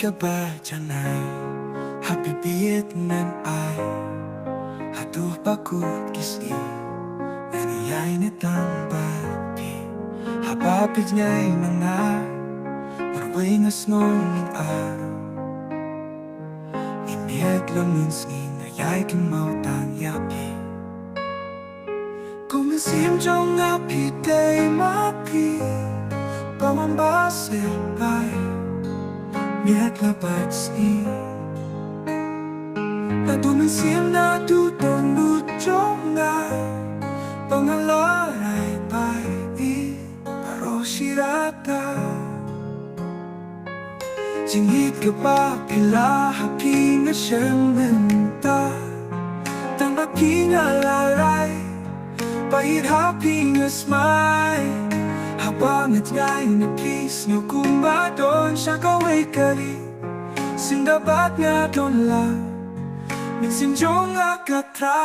ka ba dyan ay happy nan ay hatuh pakut kisi naniyay nitang bapi habapit nga'y mga marway na snong imiet lamun sinayay kin mau tang yapi kumisim jong api day mapi pamambase bay miet labat si Natumisim na tutong lutong nga Pangalaray bay Paro sirata Singit ka ba pila hapi nga siyang menta Tang hapi nga laray Pahit hapi nga smay Habang at nga'y napis nyo kung ba doon siya kaway kari Sindabat nga doon lang Minsinjong akatra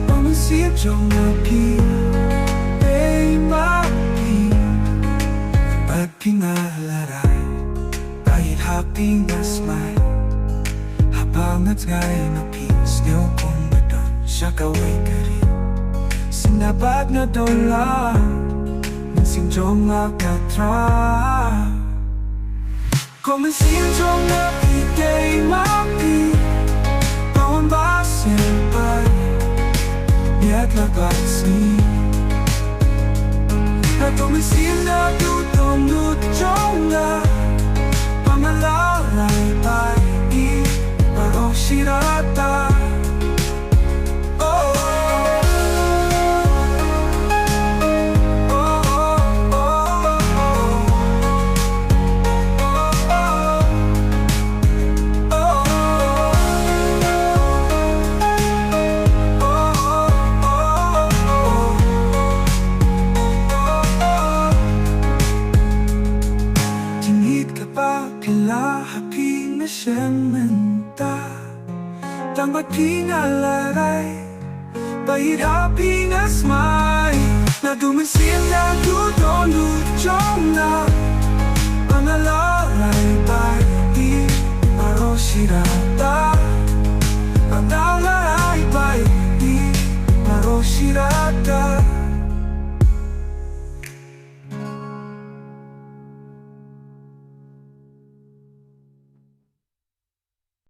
Pamansip jong api Ay mapi Pagpingalaray Kahit happy na smile Habang at nga'y napis niyo kung ba doon siya kaway ka rin Sinabag na doon lang Minsinjong akatra Kumisim jong api day mapi Pawambase bay Miat labat si Natumisim na tutong lutong nga Pangalaray bay Paro sirata Kila hapi na siyang menta Tangbat pinalaray Pahit hapi na smay Nadumisim na tutong lutong na Pangalaray bay